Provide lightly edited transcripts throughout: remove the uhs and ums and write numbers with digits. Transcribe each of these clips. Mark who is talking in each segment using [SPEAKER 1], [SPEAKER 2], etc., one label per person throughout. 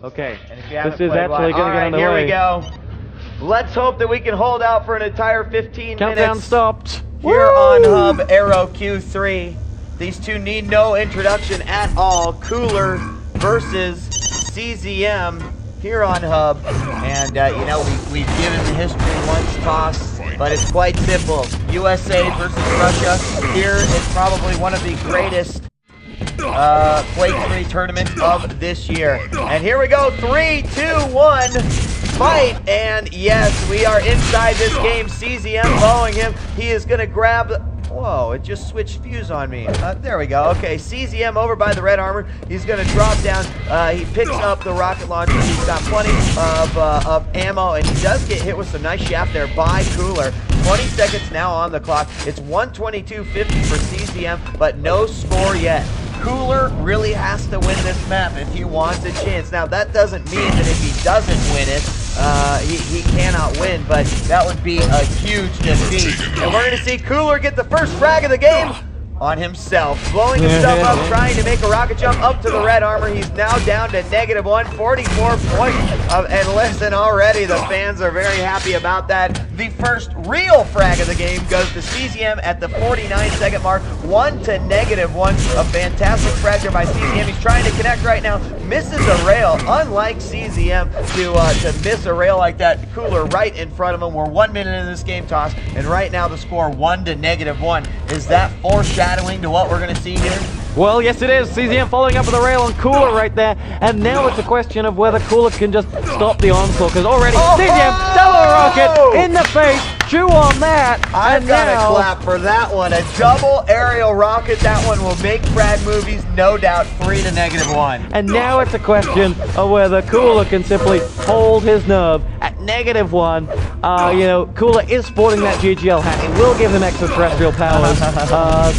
[SPEAKER 1] Okay,
[SPEAKER 2] And if you
[SPEAKER 1] this
[SPEAKER 2] haven't
[SPEAKER 1] is
[SPEAKER 2] played
[SPEAKER 1] actually going to get underway.
[SPEAKER 2] Here we go. Let's hope that we can hold out for an entire 15
[SPEAKER 1] Countdown
[SPEAKER 2] minutes.
[SPEAKER 1] stopped.
[SPEAKER 2] Here on Hub Aero Q3. These two need no introduction at all. Cooler versus CZM here on Hub. And, you know, we've given the history once toss, but it's quite simple. USA versus Russia. Here is probably one of the greatest Quake3 tournaments of this year. And here we go, 3, 2, 1, fight. And yes, we are inside this game. CZM following him. He is going to grab the... Whoa, it just switched fuse on me. There we go. Okay, CZM over by the red armor. He's going to drop down. He picks up the rocket launcher. He's got plenty of ammo, and he does get hit with some nice shaft there by Cooler. 20 seconds now on the clock. It's 122.50 for CZM, but no score yet. Cooler really has to win this map if he wants a chance. Now, that doesn't mean that if he doesn't win it, he cannot win, but that would be a huge defeat. And we're going to see Cooler get the first frag of the game on himself, blowing himself up, trying to make a rocket jump up to the red armor. He's now down to -1, 44 points and listen, already the fans are very happy about that. The first real frag of the game goes to CZM at the 49-second mark, 1 to -1. A fantastic frag there by CZM. He's trying to connect right now, misses a rail. Unlike CZM to miss a rail like that, Cooler right in front of him. We're 1 minute into this game toss, and right now the score 1 to -1. Is that foreshadowing to what we're going to see here?
[SPEAKER 1] Well, yes it is. CZM following up with a rail on Cooler right there. And now it's a question of whether Cooler can just stop the onslaught. Because already CZM, double rocket in the face. Chew on that.
[SPEAKER 2] I've got to clap for that one. A double aerial rocket. That one will make frag movies, no doubt, 3 to -1.
[SPEAKER 1] And now it's a question of whether Cooler can simply hold his nerve at -1. You know, Cooler is sporting that GGL hat. It will give him extraterrestrial powers.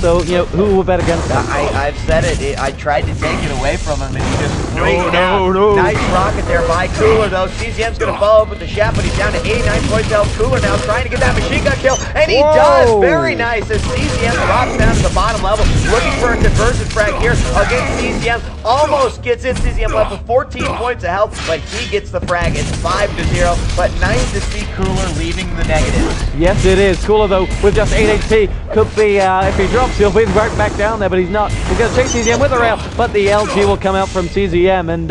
[SPEAKER 1] So, you know, who will bet against that?
[SPEAKER 2] I've said it. I tried to take it away from him, and he just freaked out. Nice rocket there by Cooler, though. CZM's going to follow up with the shaft, but he's down to 89 points to help Cooler now, trying to get that machine gun kill, and he does. Very nice as CZM drops down to the bottom level, looking for a conversion frag here against CZM. Almost gets in. CZM left with 14 points of health, but he gets the frag. It's 5 to 0, but nice to see Cooler leaving the negatives.
[SPEAKER 1] Yes, it is. Cooler, though, with just 8 HP, could be, if he drops, he'll be right back down there, but he's not. He's going to chase CZM with a rail, but the LG will come out from CZM, and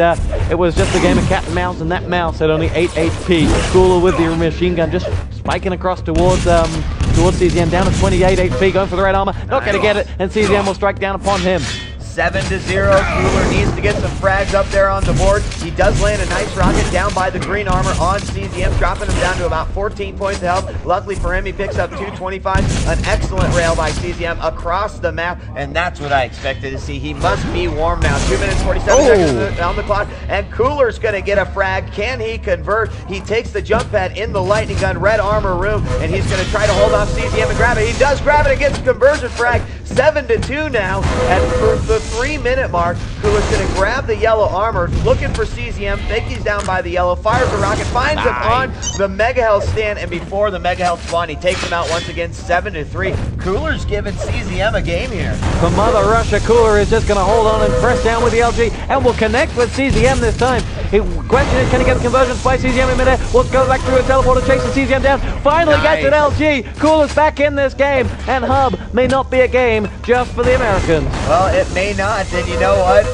[SPEAKER 1] it was just a game of cat and mouse, and that mouse had only 8 HP. Cooler with the machine gun just spiking across towards CZM, down to 28 HP, going for the red armor, not going to get it, and CZM will strike down upon him.
[SPEAKER 2] 7 to 0. Cooler needs to get some frags up there on the board. He does land a nice rocket down by the green armor on CZM, dropping him down to about 14 points of health. Luckily for him, he picks up 225. An excellent rail by CZM across the map, and that's what I expected to see. He must be warm now. 2 minutes, 47 seconds on the clock, and Cooler's going to get a frag. Can he convert? He takes the jump pad in the lightning gun red armor room, and he's going to try to hold off CZM and grab it. He does grab it and gets a conversion frag. 7 to 2 now at the 3-minute mark. Cooler's going to grab the yellow armor, looking for CZM. Think he's down by the yellow, fires the rocket, finds him on the Mega Health stand, and before the Mega Health spawn, he takes him out once again, 7 to 3. Cooler's giving CZM a game here.
[SPEAKER 1] For Mother Russia, Cooler is just going to hold on and press down with the LG, and will connect with CZM this time. The question is, can he get the conversion by CZM in midair? We'll go back through a teleporter, chasing CZM down. Finally gets an LG. Cooler's back in this game, and Hub may not be a game just for the Americans.
[SPEAKER 2] Well, it may not, and you know what?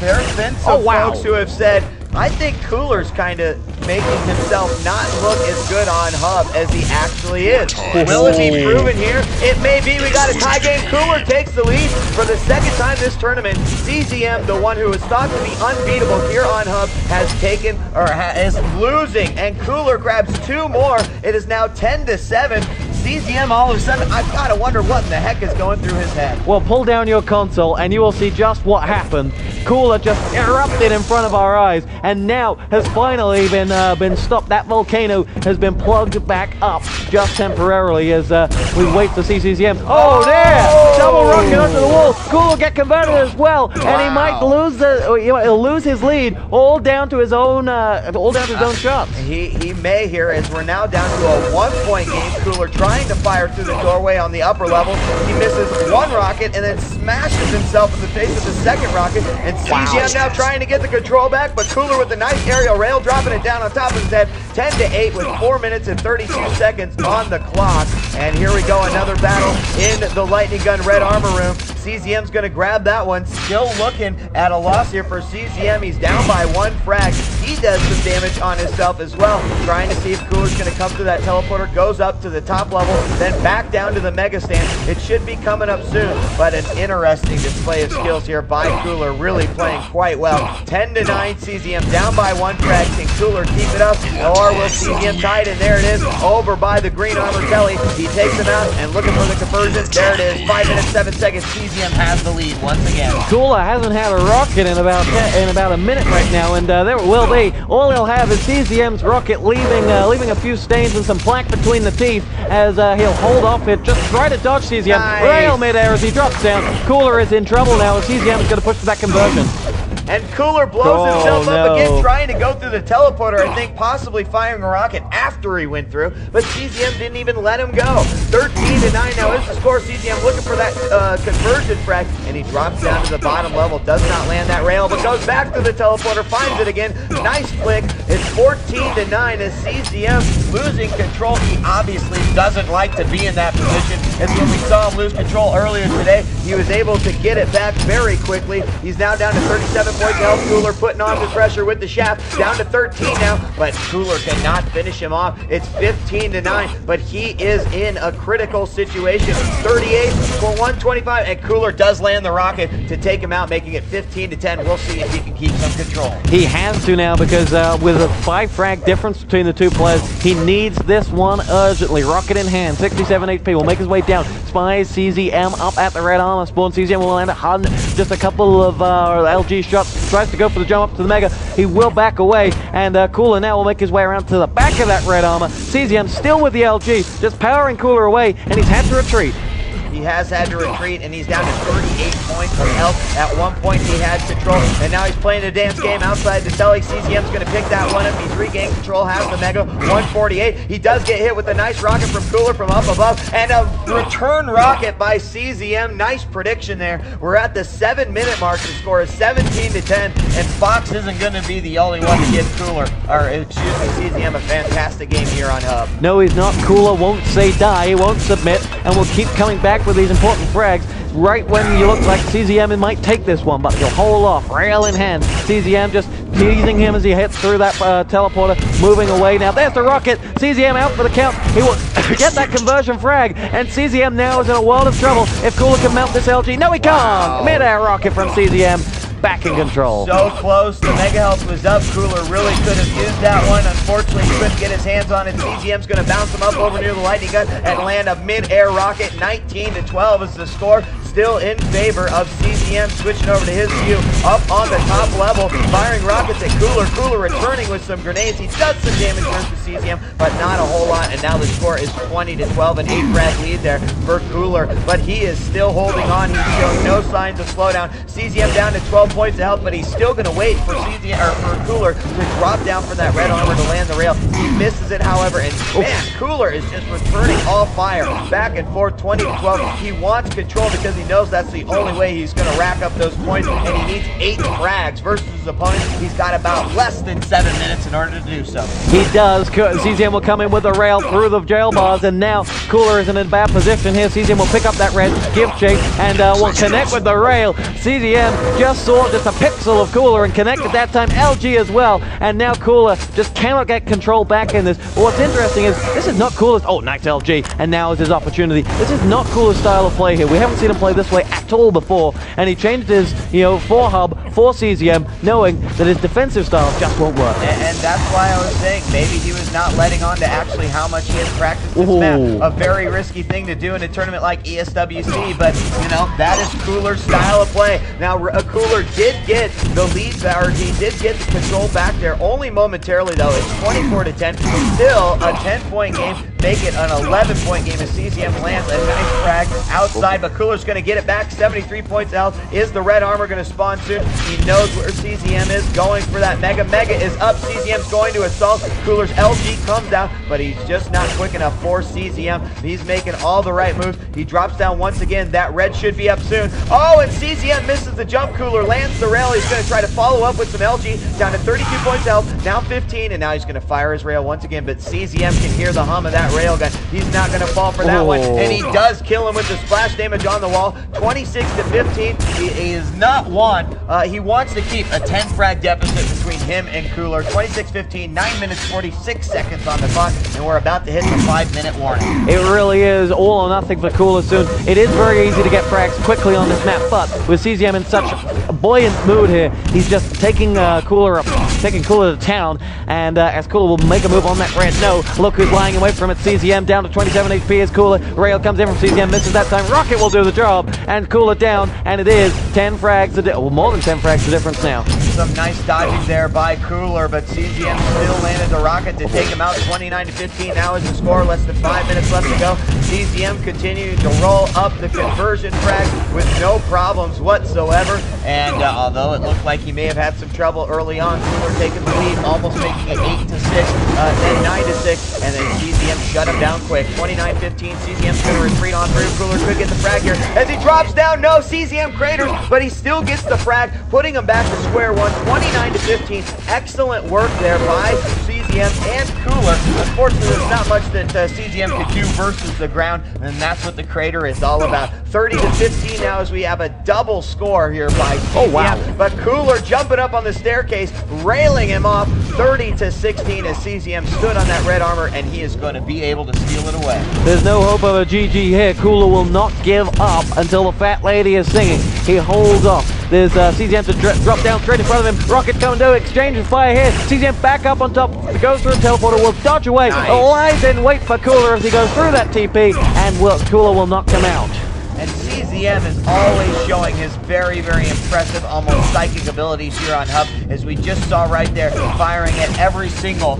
[SPEAKER 2] There's been some folks who have said, I think Cooler's kind of making himself not look as good on Hub as he actually is. Will it be proven here? It may be. We got a tie game. Cooler takes the lead for the second time this tournament. CZM, the one who was thought to be unbeatable here on Hub, has taken, or is losing, and Cooler grabs 2 more. It is now 10 to 7. CZM, all of a sudden, I've got to wonder what in the heck is going through his head.
[SPEAKER 1] Well, pull down your console and you will see just what happened. Cooler just erupted in front of our eyes, and now has finally been stopped. That volcano has been plugged back up just temporarily as we wait to see CZM. Oh, there! double rocket onto the wall. Cooler will get converted as well, and he might lose he'll lose his lead all down to his own shots.
[SPEAKER 2] He may here, as we're now down to a 1-point game. Cooler trying to fire through the doorway on the upper level. He misses one rocket and then smashes himself in the face with the second rocket. And CZM now trying to get the control back, but Cooler with the nice aerial rail, dropping it down on top of his head. 10-8 with 4 minutes and 32 seconds on the clock. And here we go, another battle in the Lightning Gun red armor room. CZM's going to grab that one. Still looking at a loss here for CZM. He's down by 1 frag. He does some damage on himself as well. Trying to see if Cooler's going to come through that teleporter. Goes up to the top level, then back down to the Mega Stand. It should be coming up soon, but an interesting display of skills here by Cooler. Really playing quite well. 10-9, CZM down by 1 frag. Can Cooler keep it up, or will CZM tie it? And there it is, over by the green armor Kelly. He takes him out and looking for the conversion. There it is, 5 minutes, 7 seconds. CZM has the lead once again.
[SPEAKER 1] Cooler hasn't had a rocket in about a minute right now, and there will be. All he'll have is CZM's rocket leaving a few stains and some plaque between the teeth as he'll hold off it. Just try to dodge CZM.
[SPEAKER 2] Nice.
[SPEAKER 1] Rail midair as he drops down. Cooler is in trouble now as CZM is going to push for that conversion.
[SPEAKER 2] And Cooler blows himself up again, trying to go through the teleporter, I think possibly firing a rocket after he went through, but CZM didn't even let him go. 13-9 now is the score. CZM looking for that conversion frag, and he drops down to the bottom level, does not land that rail, but goes back to the teleporter, finds it again. Nice flick. It's 14-9 as CZM losing control. He obviously doesn't like to be in that position. As when we saw him lose control earlier today, he was able to get it back very quickly. He's now down to 37 points to help Cooler, putting on the pressure with the shaft, down to 13 now, but Cooler cannot finish him off. It's 15-9, but he is in a critical situation. 38 for 125, and Cooler does land the rocket to take him out, making it 15-10. We'll see if he can keep some control.
[SPEAKER 1] He has to now, because with a 5 frag difference between the two players, he needs this one urgently. Rocket in hand, 67 HP, will make his way down. Spies CZM up at the red armor spawn. CZM will land a HUD, just a couple of LG shots. Tries to go for the jump up to the Mega. He will back away, and Cooler now will make his way around to the back of that red armor. CZM still with the LG, just powering Cooler away, and he's had to retreat.
[SPEAKER 2] He has had to retreat, and he's down to 38 points of health. At one point, he had control, and now he's playing a dance game outside the telly. CZM's going to pick that one up. He's regained control, has the Mega, 148. He does get hit with a nice rocket from Cooler from up above, and a return rocket by CZM. Nice prediction there. We're at the 7-minute mark. The score is 17-10, and Fox isn't going to be the only one to give Cooler, or excuse me, CZM a fantastic game here on Hub.
[SPEAKER 1] No, he's not. Cooler won't say die, he won't submit, and will keep coming back with these important frags right when you look like CZM might take this one, but he'll hold off, rail in hand. CZM just teasing him as he hits through that teleporter, moving away. Now there's the rocket. CZM out for the count. He will get that conversion frag, and CZM now is in a world of trouble if Cooler can mount this LG. No, he can't.
[SPEAKER 2] Wow.
[SPEAKER 1] Mid-air rocket from CZM. Back in control.
[SPEAKER 2] So close. The Mega Health was up. Cooler really could have used that one. Unfortunately, he couldn't get his hands on it. CZM's going to bounce him up over near the Lightning Gun and land a mid-air rocket. 19-12 is the score. Still in favor of CZM. Switching over to his view. Up on the top level. Firing rockets at Cooler. Cooler returning with some grenades. He does some damage versus CZM, but not a whole lot. And now the score is 20-12. An 8-frag lead there for Cooler. But he is still holding on. He's showing no signs of slowdown. CZM down to 12 points of health, but he's still going to wait for Cooler to drop down for that red armor to land the rail. He misses it, however, and man, Cooler is just returning all fire. Back and forth, 20-12. He wants control because he knows that's the only way he's going to rack up those points, and he needs 8 frags versus his opponent. He's got about less than 7 minutes in order to do so.
[SPEAKER 1] He does. CZM will come in with the rail through the jail bars, and now Cooler is in a bad position here. CZM will pick up that red, give chase, and will connect with the rail. CZM just saw just a pixel of Cooler and connected that time. LG as well, and now Cooler just cannot get control back in this. But what's interesting is this is not Cooler's. Oh, nice LG, and now is his opportunity. This is not Cooler's style of play here. We haven't seen him play this way at all before, and he changed his, for Hub, for CZM, knowing that his defensive style just won't work.
[SPEAKER 2] And that's why I was saying maybe he was not letting on to actually how much he has practiced this map. A very risky thing to do in a tournament like ESWC, but that is Cooler's style of play. Now Cooler did get the lead, or he did get the control back there, only momentarily though. It's 24-10, still a 10-point game, make it an 11-point game as CZM lands a nice frag outside, but Cooler's going to get it back. 73 points out. Is the red armor going to spawn soon? He knows where CZM is, going for that Mega. Mega is up, CZM's going to assault. Cooler's LG comes down, but he's just not quick enough for CZM. He's making all the right moves. He drops down once again. That red should be up soon. Oh, and CZM misses the jump. Cooler lands the rail. He's going to try to follow up with some LG, down to 32 points health, now 15, and now he's going to fire his rail once again, but CZM can hear the hum of that rail gun. He's not going to fall for that one, and he does kill him with the splash damage on the wall. 26-15. He is not one. He wants to keep a 10 frag deficit between him and Cooler. 26-15, 9 minutes 46 seconds on the clock, and we're about to hit the 5-minute warning.
[SPEAKER 1] It really is all or nothing for Cooler soon. It is very easy to get frags quickly on this map, but with CZM in such a buoyant mood here, he's just taking Cooler to town, and as Cooler will make a move on that red. No, look who's lying away from it. CZM down to 27 HP as Cooler. Rail comes in from CZM, misses that time. Rocket will do the job, and Cooler down, and it is 10 frags, well, more than 10 frags the difference now.
[SPEAKER 2] Some nice dodging there by Cooler, but CZM still landed the rocket to take him out. 29-15 now is the score, less than 5 minutes left to go. CZM continuing to roll up the conversion frag with no problems whatsoever, and although it looked like he may have had some trouble early on, Cooler taking the lead, almost making it 8-6, then 9-6, and then CZM shut him down quick. 29-15, CZM's going to retreat on through. Cooler could get the frag here as he drops down. No, CZM craters, but he still gets the frag, putting him back to square one. 29-15, excellent work there by CZM and Cooler. Unfortunately, there's not much that CZM could do versus the ground, and that's what the crater is all about. 30-15 now as we have a double score here by CZM.
[SPEAKER 1] Oh, wow.
[SPEAKER 2] But Cooler jumping up on the staircase, railing him off. 30-16 as CZM stood on that red armor, and he is going to be able to steal it away.
[SPEAKER 1] There's no hope of a GG here. Cooler will not give up until the fat lady is singing. He holds off. There's CZM to drop down straight in front of him. Rocket coming to exchange and fire here. CZM back up on top. Goes through a teleporter. Will dodge away.
[SPEAKER 2] Nice.
[SPEAKER 1] Lies in wait for Cooler as he goes through that TP, and Cooler will not come out.
[SPEAKER 2] And CZM is always showing his very, very impressive, almost psychic abilities here on Hub, as we just saw right there, firing at every single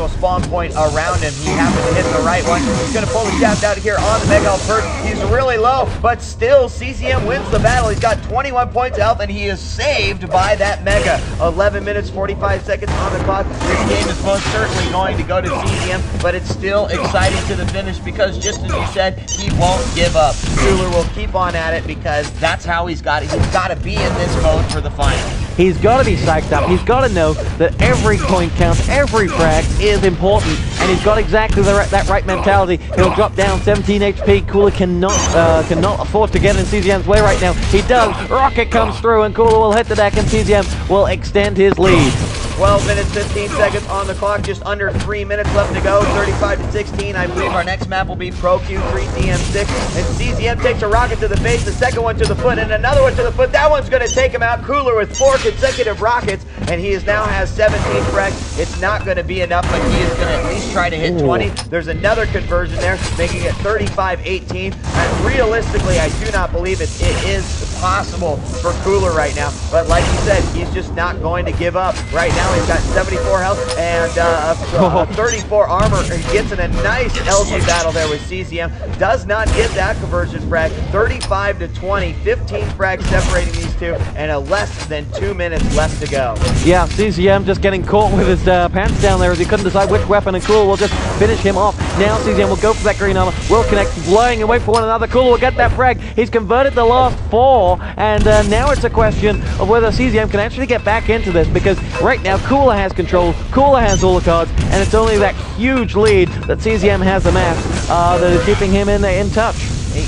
[SPEAKER 2] spawn point around him. He happened to hit the right one. He's going to pull the shaft out here on the Mega Perk. He's really low, but still CZM wins the battle. He's got 21 points of health, and he is saved by that Mega. 11 minutes, 45 seconds on the clock. This game is most certainly going to go to CZM, but it's still exciting to the finish because, just as you said, he won't give up. Cooler will keep on at it because that's how he's got it. He's got to be in this mode for the final.
[SPEAKER 1] He's got to be psyched up. He's got to know that every point counts, every frag is important, and he's got exactly that right mentality. He'll drop down 17 HP. Cooler cannot afford to get in CZM's way right now. He does. Rocket comes through, and Cooler will hit the deck, and CZM will extend his lead.
[SPEAKER 2] 12 minutes, 15 seconds on the clock, just under 3 minutes left to go. 35-16. I believe our next map will be Pro Q3 DM6. And CZM takes a rocket to the face, the second one to the foot, and another one to the foot. That one's going to take him out. Cooler with 4 consecutive rockets, and he now has 17 frags. It's not going to be enough, but he is going to at least try to hit 20. There's another conversion there, making it 35-18. And realistically, I do not believe it is possible for Cooler right now. But like you said, he's just not going to give up. Right now, he's got 74 health and 34 armor. He gets in a nice LG battle there with CZM. Does not get that conversion frag. 35-20, 15 frags separating these two, and a less than 2 minutes left to go.
[SPEAKER 1] Yeah, CZM just getting caught with his pants down there as he couldn't decide which weapon, and Cooler will just finish him off. Now CZM will go for that green armor, will connect, flying away for one another. Cooler will get that frag. He's converted the last 4, and now it's a question of whether CZM can actually get back into this, because right now Cooler has control, Cooler has all the cards, and it's only that huge lead that CZM has amassed that is keeping him in touch.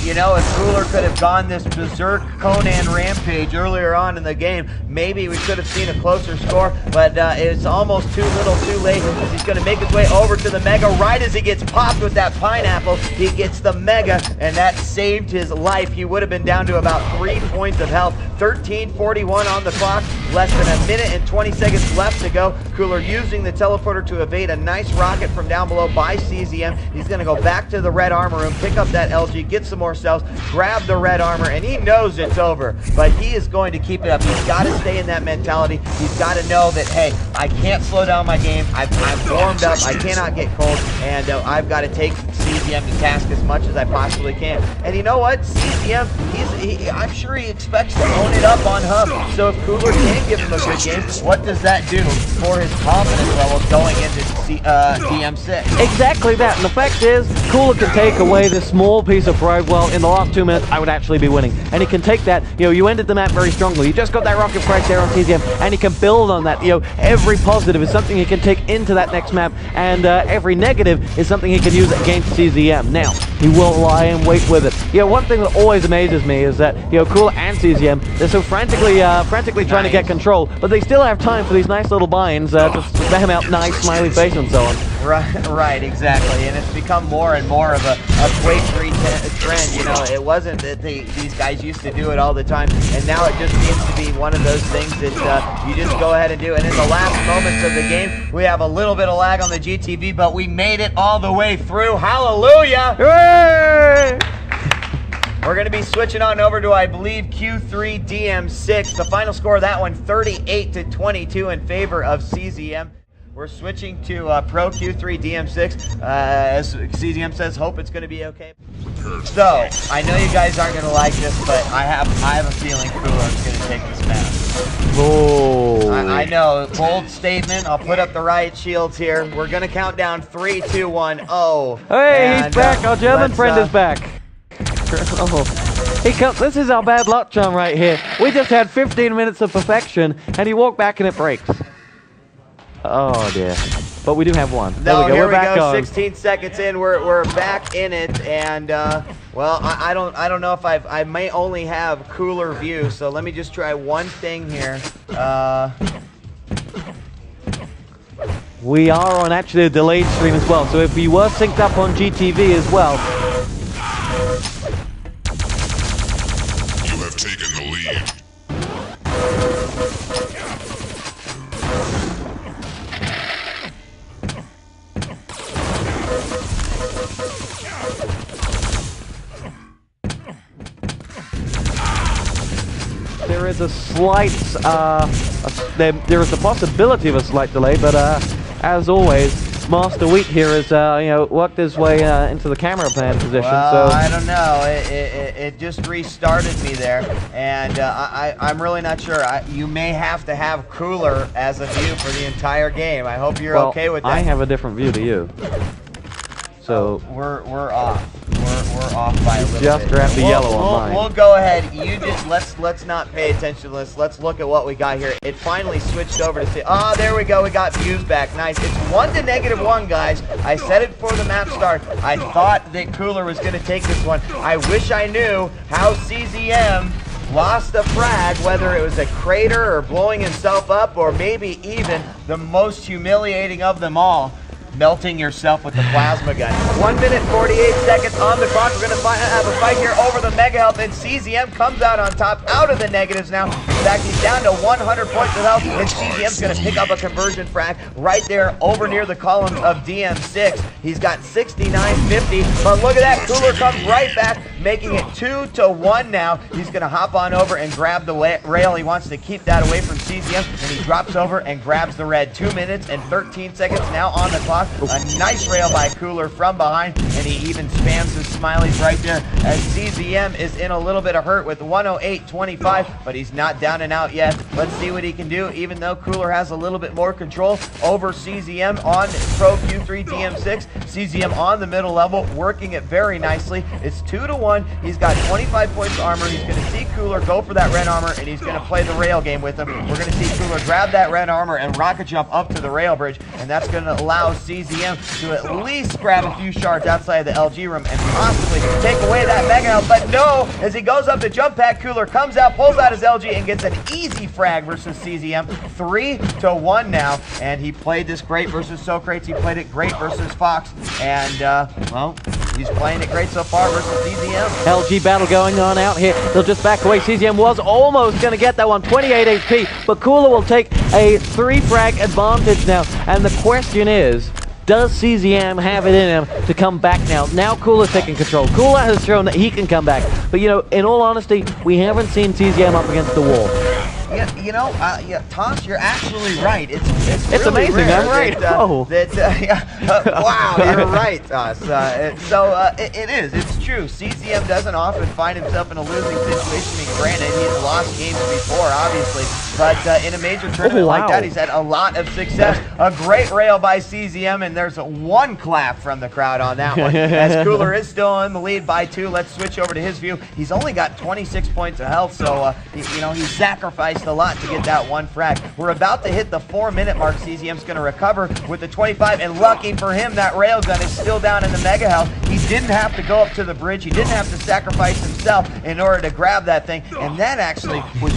[SPEAKER 2] You know, if Cooler could have gone this berserk Conan rampage earlier on in the game, maybe we could have seen a closer score, but it's almost too little too late as he's going to make his way over to the Mega. Right as he gets popped with that pineapple, he gets the Mega, and that saved his life. He would have been down to about 3 points of health. 13:41 on the clock, less than a minute and 20 seconds left to go. Cooler using the teleporter to evade a nice rocket from down below by CZM. He's going to go back to the red armor room, pick up that LG, get some more cells, grab the red armor, and he knows it's over, but he is going to keep it up. He's got to stay in that mentality. He's got to know that, hey, I can't slow down my game. I'm warmed up. I cannot get cold, and I've got to take CZM to task as much as I possibly can. And you know what? CZM, I'm sure he expects to own it up on Hub. So if Cooler can give him a good game, what does that do for his confidence level going into DM6?
[SPEAKER 1] Exactly that. And the fact is, Cooler can take away this small piece of pride. Well, in the last 2 minutes, I would actually be winning. And he can take that. You know, you ended the map very strongly. You just got that rocket frag there on CZM, and he can build on that. You know, every positive is something he can take into that next map, and every negative is something he can use against CZM. Now, he will lie and wait with it. You know, one thing that always amazes me is that, you know, Cooler and CZM, they're so frantically trying to get control, but they still have time for these nice little binds to spam out nice smiley face and so on.
[SPEAKER 2] Right, exactly, and it's become more and more of a Quake3 trend. You know, it wasn't that these guys used to do it all the time, and now it just seems to be one of those things that you just go ahead and do. And in the last moments of the game, we have a little bit of lag on the GTV, but we made it all the way through. Hallelujah!
[SPEAKER 1] Hooray!
[SPEAKER 2] We're going to be switching on over to, I believe, Q3 DM6. The final score of that one, 38-22 in favor of CZM. We're switching to Pro Q3 DM6. As CZM says, hope it's going to be okay. So, I know you guys aren't going to like this, but I have a feeling Cooler's going to take this map.
[SPEAKER 1] Oh.
[SPEAKER 2] I know, bold statement. I'll put up the riot shields here. We're going to count down 3, 2, 1, oh.
[SPEAKER 1] Hey, he's back. Our German friend is back. Oh. This is our bad luck charm right here. We just had 15 minutes of perfection, and he walked back and it breaks. Oh dear. But we do have one.
[SPEAKER 2] No,
[SPEAKER 1] there we go.
[SPEAKER 2] Here
[SPEAKER 1] We're back on.
[SPEAKER 2] 16 seconds in. We're back in it, and well, I don't know if I may only have Cooler view, so let me just try one thing here.
[SPEAKER 1] We are on actually a delayed stream as well, so if we were synced up on GTV as well.
[SPEAKER 3] You have taken the lead.
[SPEAKER 1] There is a slight, there is a possibility of a slight delay, but as always, Master Wheat here has, you know, worked his way into the camera plan position.
[SPEAKER 2] Well,
[SPEAKER 1] so
[SPEAKER 2] I don't know. It just restarted me there, and I'm really not sure. You may have to have Cooler as a view for the entire game. I hope you're okay with that.
[SPEAKER 1] I have a different view to you. So
[SPEAKER 2] we're off. We're off by a little
[SPEAKER 1] just
[SPEAKER 2] bit.
[SPEAKER 1] grab the yellow on mine.
[SPEAKER 2] We'll go ahead. You just let's not pay attention to this. Let's look at what we got here. It finally switched over to see. Ah, there we go. We got views back. Nice. It's 1 to -1, guys. I said it before the map start. I thought that Cooler was going to take this one. I wish I knew how CZM lost a frag, whether it was a crater or blowing himself up, or maybe even the most humiliating of them all, melting yourself with the plasma gun. 1 minute 48 seconds on the clock. We're going to have a fight here over the mega health, and CZM comes out on top, out of the negatives now. In fact, he's down to 100 points of health, and CZM's going to pick up a conversion frag right there over near the columns of DM6. He's got 69.50, but look at that. Cooler comes right back, making it 2 to 1 now. He's going to hop on over and grab the rail. He wants to keep that away from CZM, and he drops over and grabs the red. 2 minutes and 13 seconds now on the clock. A nice rail by Cooler from behind, and he even spams his smileys right there as CZM is in a little bit of hurt with 108.25, but he's not down and out yet. Let's see what he can do, even though Cooler has a little bit more control over CZM on Pro Q3 DM6. CZM on the middle level, working it very nicely. It's 2 to 1. He's got 25 points of armor. He's going to see Cooler go for that red armor, and he's going to play the rail game with him. We're going to see Cooler grab that red armor and rocket jump up to the rail bridge, and that's going to allow CZM to at least grab a few shards outside the LG room and possibly take away that mega health. But no, as he goes up the jump pad, Cooler comes out, pulls out his LG, and gets an easy frag versus CZM. 3 to 1 now, and he played this great versus Socrates. He played it great versus Fox, and well, He's playing it great so far versus CZM.
[SPEAKER 1] LG battle going on out here. They'll just back away. CZM was almost going to get that one, 28 HP, but Cooler will take a 3-frag advantage now. And the question is, does CZM have it in him to come back now? Now Cooler's taking control. Cooler has shown that he can come back. But, you know, in all honesty, we haven't seen CZM up against the wall.
[SPEAKER 2] Yeah, you know, Tosh, you're actually right. It's really
[SPEAKER 1] amazing.
[SPEAKER 2] Rare
[SPEAKER 1] I'm right.
[SPEAKER 2] Wow, you're right, Tosh. It is. It's true. CZM doesn't often find himself in a losing situation. I mean, granted, he's lost games before, obviously, but in a major tournament like that, he's had a lot of success. A great rail by CZM, and there's one clap from the crowd on that one. As Cooler is still in the lead by 2. Let's switch over to his view. He's only got 26 points of health, so you know, he's sacrificed a lot to get that 1 frag. We're about to hit the 4-minute mark. CZM's going to recover with the 25, and lucky for him, that railgun is still down in the mega health. He didn't have to go up to the bridge. He didn't have to sacrifice himself in order to grab that thing, and that actually was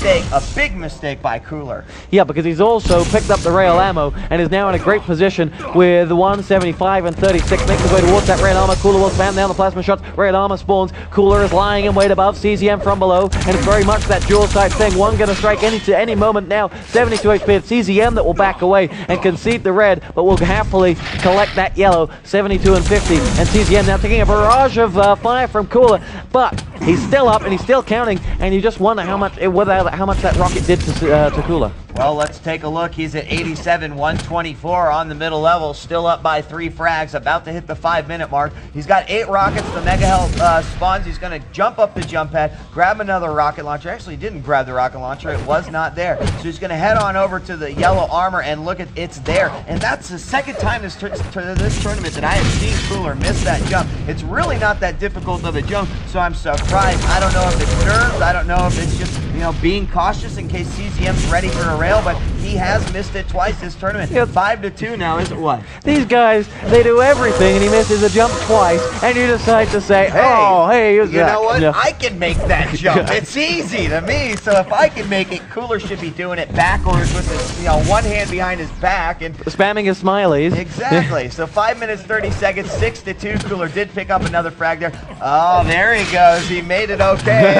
[SPEAKER 2] a big mistake by Cooler.
[SPEAKER 1] Yeah, because he's also picked up the rail ammo and is now in a great position with 175 and 36. Makes his way towards that red armor. Cooler will spam down the plasma shots. Red armor spawns. Cooler is lying in wait above CZM from below, and it's very much that dual side thing. One going to strike any moment now. 72 HP. It's CZM that will back away and concede the red, but will happily collect that yellow. 72 and 50, and CZM now taking a barrage of fire from Cooler, but he's still up and he's still counting, and you just wonder how much that rocket did to Cooler.
[SPEAKER 2] Well, let's take a look. He's at 87, 124 on the middle level, still up by 3 frags, about to hit the 5-minute mark. He's got 8 rockets. The mega health spawns. He's going to jump up the jump pad, grab another rocket launcher. Actually, he didn't grab the rocket launcher. It was not there. So he's going to head on over to the yellow armor, and look at it's there. And that's the second time this tournament that I have seen Cooler miss that jump. It's really not that difficult of a jump, so I'm surprised. I don't know if it's nerves. I don't know if it's just, you know, being cautious in case CZM's ready for a rail, but he has missed it twice this tournament.
[SPEAKER 1] Yep.
[SPEAKER 2] 5-2 now, is it what?
[SPEAKER 1] These guys, they do everything, and he misses a jump twice, and you decide to say, hey,
[SPEAKER 2] you know what? Yeah. I can make that jump. It's easy to me, so if I can make it, Cooler should be doing it backwards with his, you know, one hand behind his back and
[SPEAKER 1] spamming his smileys.
[SPEAKER 2] Exactly. So 5 minutes 30 seconds, 6-2. Cooler did pick up another frag there. Oh, there he goes. He made it okay.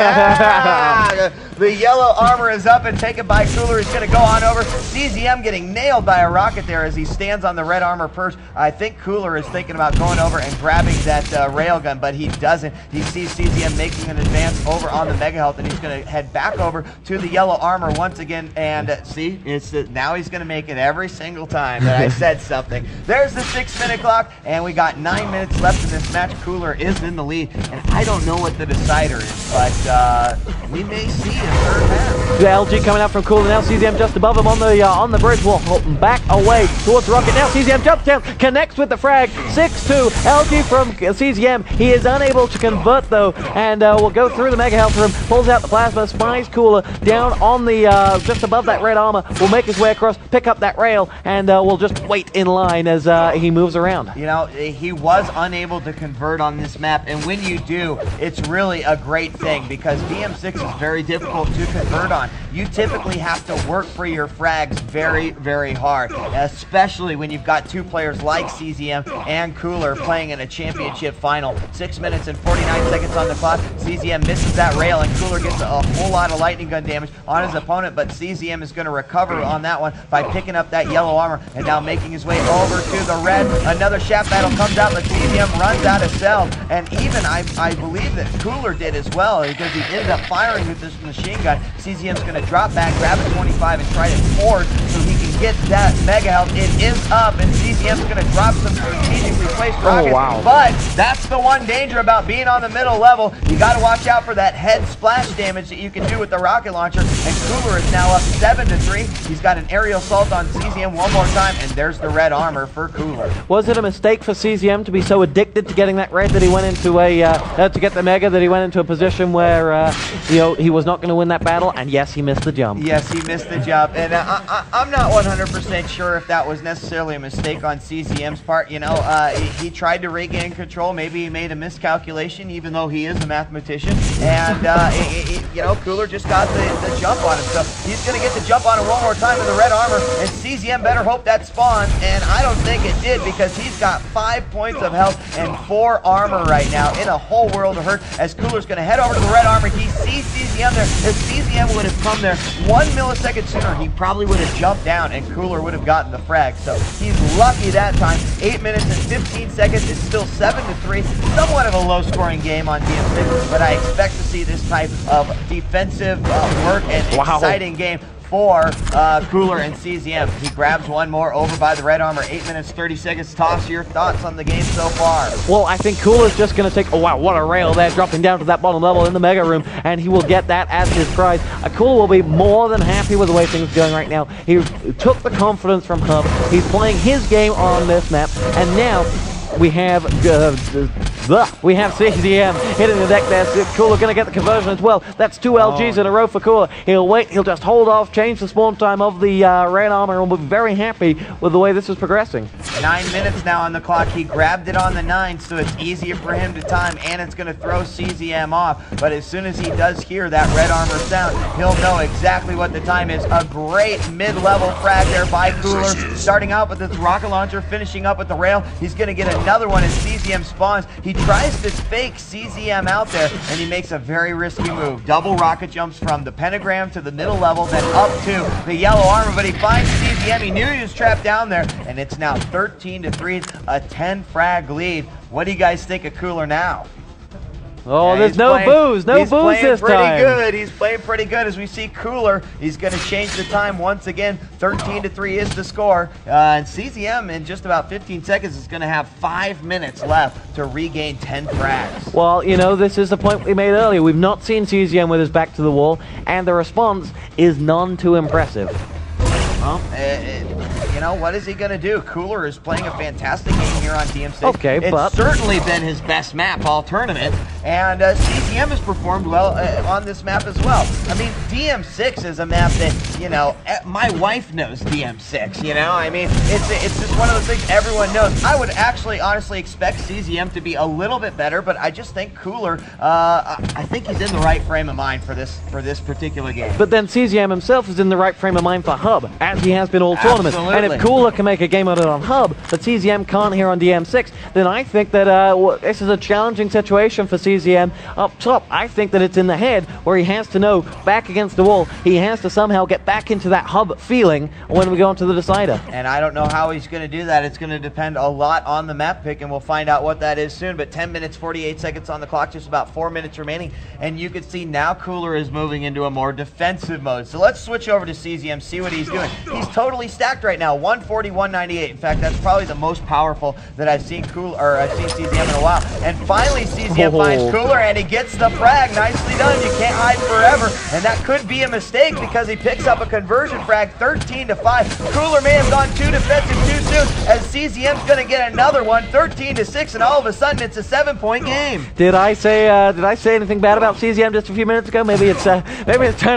[SPEAKER 2] The yellow armor is up and taken by Cooler. He's going to go on over. CZM getting nailed by a rocket there as he stands on the red armor perch. I think Cooler is thinking about going over and grabbing that railgun, but he doesn't. He sees CZM making an advance over on the mega health, and he's going to head back over to the yellow armor once again. And see, now he's going to make it every single time that I said something. There's the 6-minute clock, and we got 9 minutes left in this match. Cooler is in the lead, and I don't know what the decider is, but we may see a third half.
[SPEAKER 1] The LG coming out from Cooler now. CZM just above him on the bridge. Will back away towards Rocket. Now CZM jumps down, connects with the frag. 6-2. LG from CZM. He is unable to convert though, and will go through the mega health room. Pulls out the plasma. Spies Cooler down on the just above that red armor. Will make his way across, pick up that rail, and will just wait in line as he moves around.
[SPEAKER 2] You know, he was unable to convert on this map, and when you do, it's really a great thing because BM6 is very difficult to convert on. You typically have to work for your frags very, very hard, especially when you've got 2 players like CZM and Cooler playing in a championship final. 6 minutes and 49 seconds on the clock. CZM misses that rail, and Cooler gets a whole lot of lightning gun damage on his opponent, but CZM is going to recover on that one by picking up that yellow armor and now making his way over to the red. Another shaft battle comes out, but CZM runs out of cells, and even I believe that Cooler did as well because he ended up firing with this machine gun. CZM's going to drop back, grab a 25, and try to forward so he can get that mega health. It is up, and CZM's going to drop some strategically placed rockets.
[SPEAKER 1] Oh, wow.
[SPEAKER 2] But that's the one danger about being on the middle level. You got to watch out for that head splash damage that you can do with the rocket launcher. And Cooler is now up 7-3. He's got an aerial assault on CZM one more time, and there's the red armor for Cooler.
[SPEAKER 1] Was it a mistake for CZM to be so addicted to getting that red that he went into to get the mega that he went into a position where you know, he was not going to win that battle? And yes, he missed the jump.
[SPEAKER 2] Yes, he missed the jump, and I'm not 100% sure if that was necessarily a mistake on CZM's part. You know, he tried to regain control. Maybe he made a miscalculation, even though he is a mathematician. And, you know, Cooler just got the jump on him. So he's going to get the jump on him one more time in the red armor. And CZM better hope that spawns. And I don't think it did, because he's got 5 points of health and 4 armor right now in a whole world of hurt. As Cooler's going to head over to the red armor, he sees CZM there. If CZM would have come there 1 millisecond sooner, he probably would have jumped down and Cooler would have gotten the frag. So he's lucky that time. 8 minutes and 15 seconds. It's still 7-3. Somewhat of a low-scoring game on DM6, but I expect to see this type of defensive work and exciting game for Cooler and CZM. He grabs one more over by the red armor. 8 minutes, 30 seconds. Toss your thoughts on the game so far.
[SPEAKER 1] Well, I think Cooler's just going to take, oh wow, what a rail there, dropping down to that bottom level in the mega room, and he will get that as his prize. Cooler will be more than happy with the way things are going right now. He took the confidence from Hub. He's playing his game on this map, and now we have CZM hitting the deck there. Cooler going to get the conversion as well. That's 2 LGs in a row for Cooler. He'll wait. He'll just hold off, change the spawn time of the red armor, and we'll be very happy with the way this is progressing.
[SPEAKER 2] 9 minutes now on the clock. He grabbed it on the 9, so it's easier for him to time, and it's going to throw CZM off. But as soon as he does hear that red armor sound, he'll know exactly what the time is. A great mid-level frag there by Cooler. Starting out with this rocket launcher, finishing up with the rail. He's going to get another one as CZM spawns. He tries to fake CZM out there, and he makes a very risky move. Double rocket jumps from the pentagram to the middle level, then up to the yellow armor, but he finds CZM. He knew he was trapped down there, and it's now 13-3, a 10 frag lead. What do you guys think of Cooler now?
[SPEAKER 1] Oh, yeah, there's no booze this time.
[SPEAKER 2] He's playing pretty good. He's playing pretty good as we see Cooler. He's going to change the time once again. 13-3 is the score. And CZM in just about 15 seconds is going to have 5 minutes left to regain 10 frags.
[SPEAKER 1] Well, you know, this is the point we made earlier. We've not seen CZM with his back to the wall, and the response is none too impressive.
[SPEAKER 2] Well, you know, what is he going to do? Cooler is playing a fantastic game here on DM6.
[SPEAKER 1] Okay, but
[SPEAKER 2] it's certainly been his best map all tournament, and CZM has performed well on this map as well. I mean, DM6 is a map that, you know, my wife knows DM6, you know? I mean, it's just one of those things everyone knows. I would actually honestly expect CZM to be a little bit better, but I just think Cooler, I think he's in the right frame of mind for this particular game.
[SPEAKER 1] But then CZM himself is in the right frame of mind for Hub, as he has been all tournament. And if Cooler can make a game out of it on Hub, but CZM can't here on DM6, then I think that this is a challenging situation for CZM up top. I think that it's in the head where he has to know, back against the wall, he has to somehow get back into that Hub feeling when we go into the decider.
[SPEAKER 2] And I don't know how he's going to do that. It's going to depend a lot on the map pick, and we'll find out what that is soon. But 10 minutes, 48 seconds on the clock, just about 4 minutes remaining. And you can see now Cooler is moving into a more defensive mode. So let's switch over to CZM, see what he's doing. He's totally stacked right now, 140, 198. In fact, that's probably the most powerful that I've seen CZM in a while. And finally, CZM finds Cooler, and he gets the frag. Nicely done. You can't hide forever, and that could be a mistake because he picks up a conversion frag, 13-5. Cooler may have gone too defensive too soon, as CZM's going to get another one, 13-6, and all of a sudden it's a 7-point game.
[SPEAKER 1] Did I say anything bad about CZM just a few minutes ago? Maybe it's time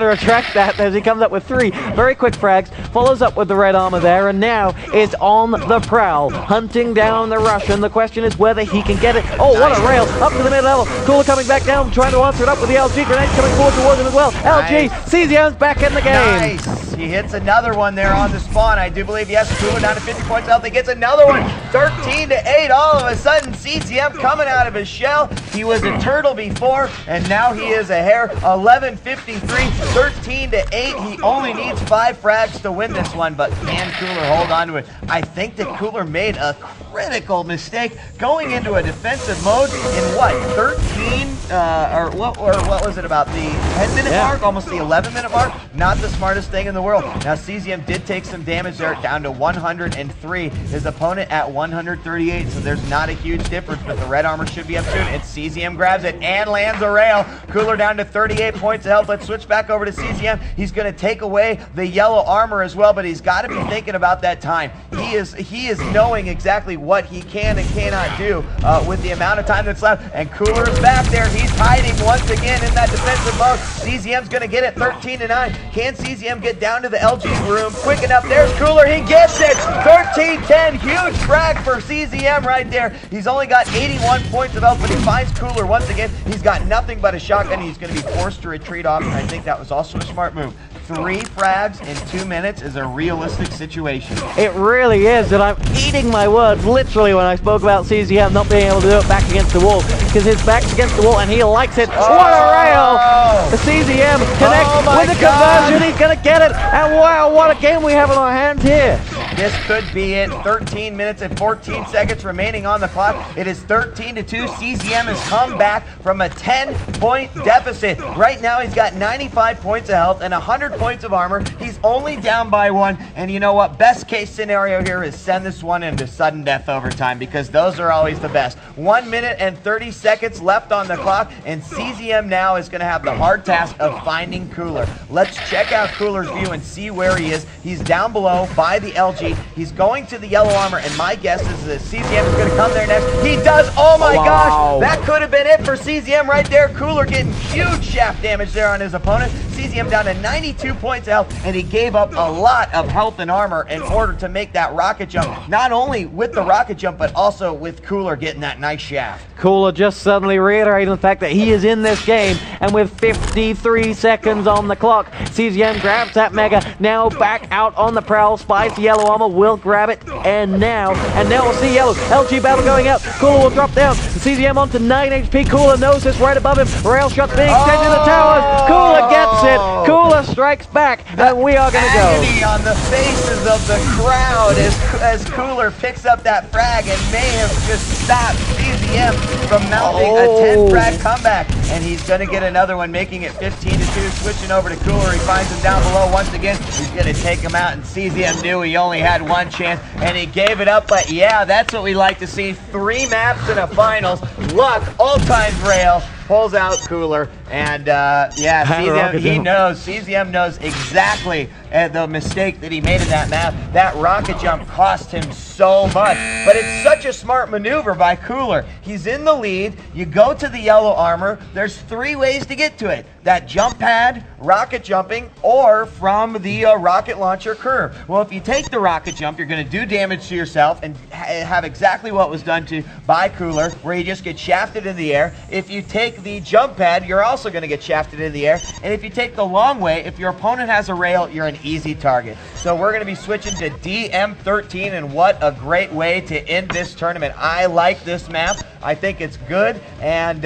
[SPEAKER 1] to retract that as he comes up with 3 very quick frags, follows up with the red armor there, and now is on the prowl, hunting down the Russian. The question is whether he can get it. Oh, what a rail, up to the mid-level. Cooler coming back down, trying to answer it up with the LG grenade coming forward towards him as well. LG, CZM's back in the game.
[SPEAKER 2] Nice. He hits another one there on the spawn. I do believe, yes, Cooler down to 50 points health. He gets another one, 13-8. All of a sudden, CZM coming out of his shell. He was a turtle before, and now he is a hare. 11-53, 13-8. He only needs 5 frags to win this one, but can Cooler hold on to it? I think that Cooler made a critical mistake going into a defensive mode in what, 13 or what was it, about the 10-minute mark, almost the 11-minute mark? Not the smartest thing in the world. Now CZM did take some damage there, down to 103. His opponent at 138, so there's not a huge difference, but the red armor should be up soon, and CZM grabs it and lands a rail. Cooler down to 38 points of health. Let's switch back over to CZM. He's going to take away the yellow armor as well, but he's got to be thinking about that time. He is knowing exactly what he can and cannot do with the amount of time that's left. And Cooler's back there. He's hiding once again in that defensive mode. CZM's going to get it 13-9. Can CZM get down to the LG room quick enough? There's Cooler. He gets it. 13-10. Huge frag for CZM right there. He's only got 81 points of health, but he finds Cooler once again. He's got nothing but a shotgun. He's going to be forced to retreat off, and I think that was also a smart move. 3 frags in 2 minutes is a realistic situation.
[SPEAKER 1] It really is, and I'm eating my words literally when I spoke about CZM not being able to do it back against the wall, because his back's against the wall and he likes it.
[SPEAKER 2] Oh.
[SPEAKER 1] What a rail! The CZM connects with the conversion. He's going to get it, and wow, what a game we have on our hands here.
[SPEAKER 2] This could be it. 13 minutes and 14 seconds remaining on the clock. It is 13-2. CZM has come back from a 10-point deficit. Right now, he's got 95 points of health and 100 points of armor. He's only down by 1. And you know what? Best case scenario here is send this one into sudden death overtime, because those are always the best. 1 minute and 30 seconds left on the clock, and CZM now is going to have the hard task of finding Cooler. Let's check out Cooler's view and see where he is. He's down below by the LG. He's going to the yellow armor, and my guess is that CZM is going to come there next. He does. Oh my gosh, that could have been it for CZM right there. Cooler getting huge shaft damage there on his opponent. CZM down to 92 points of health, and he gave up a lot of health and armor in order to make that rocket jump. Not only with the rocket jump, but also with Cooler getting that nice shaft.
[SPEAKER 1] Cooler just suddenly reiterating the fact that he is in this game, and with 53 seconds on the clock, CZM grabs that Mega, now back out on the prowl, spies the yellow armor, will grab it, and now we'll see yellow. LG battle going out, Cooler will drop down, CZM onto 9 HP, Cooler knows this right above him, rail shots being extended to the towers, Cooler gets it, Cooler strikes back, and we are going to go.
[SPEAKER 2] Agony on the faces of the crowd as Cooler picks up that frag and may have just stopped CZM from mounting a 10 frag comeback, and he's going to get another one, making it 15-2. Switching over to Cooler, he finds him down below once again. He's going to take him out, and CZM knew he only had one chance, and he gave it up. But yeah, that's what we like to see. 3 maps in a finals. Luck, all-time rail, pulls out Cooler, and yeah, CZM knows exactly the mistake that he made in that map. That rocket jump cost him so much, but it's such a smart maneuver by Cooler. He's in the lead, you go to the yellow armor, there's 3 ways to get to it. That jump pad, rocket jumping, or from the rocket launcher curve. Well, if you take the rocket jump, you're going to do damage to yourself and have exactly what was done to by Cooler, where you just get shafted in the air. If you take the jump pad, you're also going to get shafted in the air. And if you take the long way, if your opponent has a rail, you're an easy target. So we're going to be switching to DM13, and what a great way to end this tournament. I like this map. I think it's good, and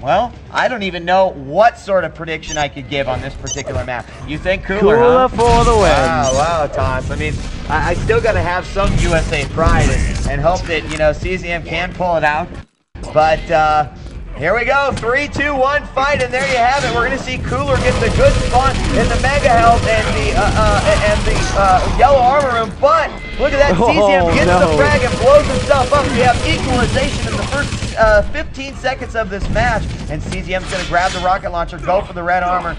[SPEAKER 2] well, I don't even know what sort of prediction I could give on this particular map. You think Cooler, huh?
[SPEAKER 1] For the win.
[SPEAKER 2] Wow, Toss. I mean, I still got to have some USA pride and hope that, you know, CZM can pull it out. But here we go, 3, 2, 1, fight, and there you have it. We're going to see Cooler get the good spawn in the Mega Health and the yellow armor room, but look at that, CZM gets the frag and blows himself up. We have equalization in the first 15 seconds of this match, and CZM's going to grab the rocket launcher, go for the red armor.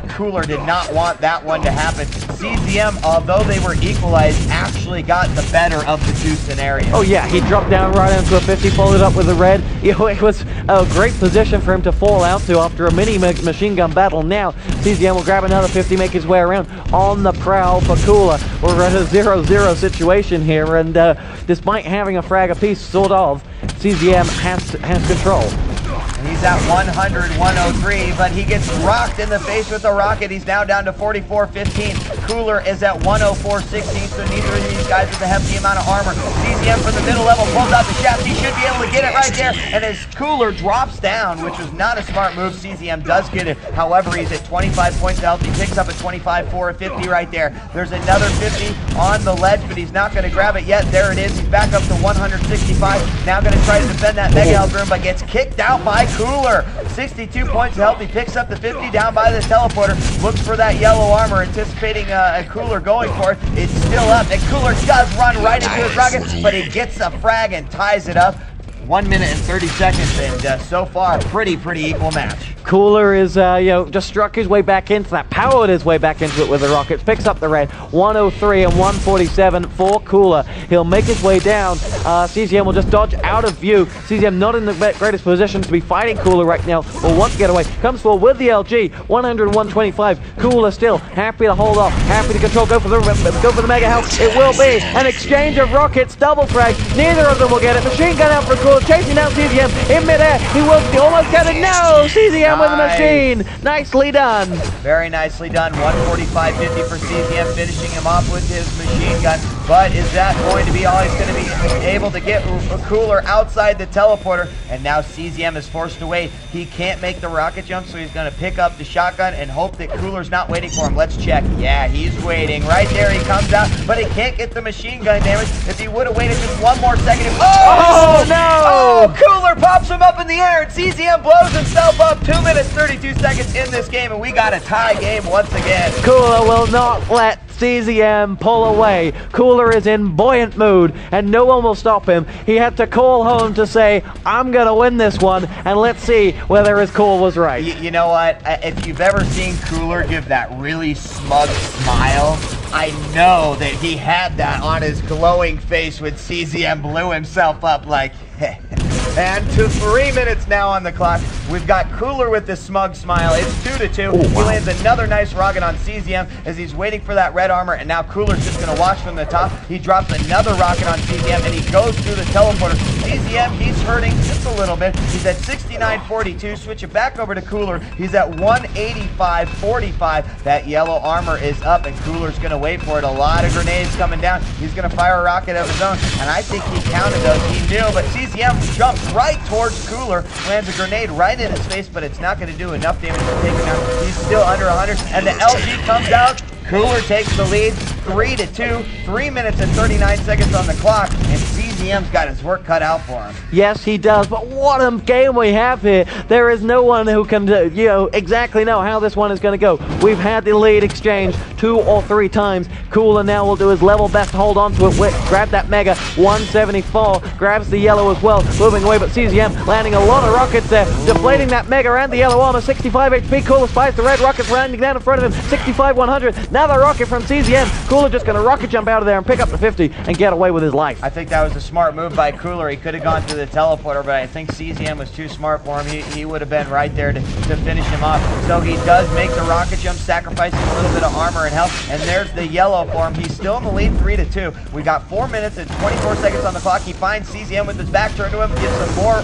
[SPEAKER 2] Cooler did not want that one to happen. CZM, although they were equalized, actually got the better of the 2 scenarios.
[SPEAKER 1] Oh yeah, he dropped down right into a 50, followed up with the red. You know, it was a great position for him to fall out to after a mini machine gun battle. Now CZM will grab another 50, make his way around on the prowl for Cooler. We're at a 0-0 situation here, and despite having a frag apiece, sort of, CZM has control.
[SPEAKER 2] He's at 100, 103, but he gets rocked in the face with a rocket. He's now down to 44-15. Cooler is at 104-16, so neither of these guys with a hefty amount of armor. CZM from the middle level pulls out the shaft. He should be able to get it right there, and as Cooler drops down, which was not a smart move, CZM does get it. However, he's at 25 points of health. He picks up a 25-4, a 50 right there. There's another 50 on the ledge, but he's not going to grab it yet. There it is. He's back up to 165. Now going to try to defend that Mega Health room, but gets kicked out by Cooler. 62 points of health. He picks up the 50 down by the teleporter. Looks for that yellow armor, anticipating a Cooler going for it. It's still up, and Cooler does run right into his rocket, but he gets a frag and ties it up. 1 minute and 30 seconds, and so far, pretty equal match.
[SPEAKER 1] Cooler is, just struck his way back into that, powered his way back into it with the rockets, picks up the red, 103 and 147 for Cooler. He'll make his way down. CZM will just dodge out of view. CZM not in the greatest position to be fighting Cooler right now, or want to get away. Comes forward with the LG, 100 and 125. Cooler still happy to hold off, happy to control, go for the mega health. It will be an exchange of rockets, double frag. Neither of them will get it. Machine gun out for Cooler, chasing down CZM in midair. He will almost get it. No! CZM with a machine. Nicely done.
[SPEAKER 2] Very nicely done. 145.50 for CZM, finishing him off with his machine gun. But is that going to be all he's going to be able to get Cooler outside the teleporter? And now CZM is forced away. He can't make the rocket jump, so he's going to pick up the shotgun and hope that Cooler's not waiting for him. Let's check. Yeah, he's waiting. Right there he comes out, but he can't get the machine gun damage. If he would have waited just one more second.
[SPEAKER 1] Oh, no!
[SPEAKER 2] Oh, Cooler pops him up in the air, and CZM blows himself up. 2 minutes, 32 seconds in this game, and we got a tie game once again.
[SPEAKER 1] Cooler will not let CZM pull away. Cooler is in buoyant mood, and no one will stop him. He had to call home to say, I'm going to win this one, and let's see whether his call was right.
[SPEAKER 2] You know what? If you've ever seen Cooler give that really smug smile, I know that he had that on his glowing face when CZM blew himself up like, heh. And to 3 minutes now on the clock. We've got Cooler with this smug smile. It's 2-2.
[SPEAKER 1] Oh, wow.
[SPEAKER 2] He lands another nice rocket on CZM as he's waiting for that red armor, and now Cooler's just going to watch from the top. He drops another rocket on CZM, and he goes through the teleporter. CZM, he's hurting just a little bit. He's at 69.42. Switch it back over to Cooler. He's at 185.45. That yellow armor is up, and Cooler's going to wait for it. A lot of grenades coming down. He's going to fire a rocket of his own, and I think he counted those. He knew, but CZM jumps right towards Cooler, lands a grenade right in his face, but it's not going to do enough damage to take him out. He's still under 100, and the LG comes out. Cooler takes the lead, 3-2, 3 minutes and 39 seconds on the clock, and CZM's got his work cut out for him.
[SPEAKER 1] Yes, he does, but what a game we have here. There is no one who can, exactly know how this one is going to go. We've had the lead exchange 2 or 3 times. Cooler now will do his level best to hold on to it. Grab that mega, 174, grabs the yellow as well, moving away, but CZM landing a lot of rockets there, deflating that mega and the yellow armor, 65 HP. Cooler spies the red rockets landing down in front of him, 65, 100. Another rocket from CZM. Cooler just going to rocket jump out of there and pick up the 50 and get away with his life.
[SPEAKER 2] I think that was a smart move by Cooler. He could have gone through the teleporter, but I think CZM was too smart for him. He would have been right there to finish him off. So he does make the rocket jump, sacrificing a little bit of armor and health, and there's the yellow for him. He's still in the lead, 3-2. We got 4 minutes and 24 seconds on the clock. He finds CZM with his back turned to him, gets some more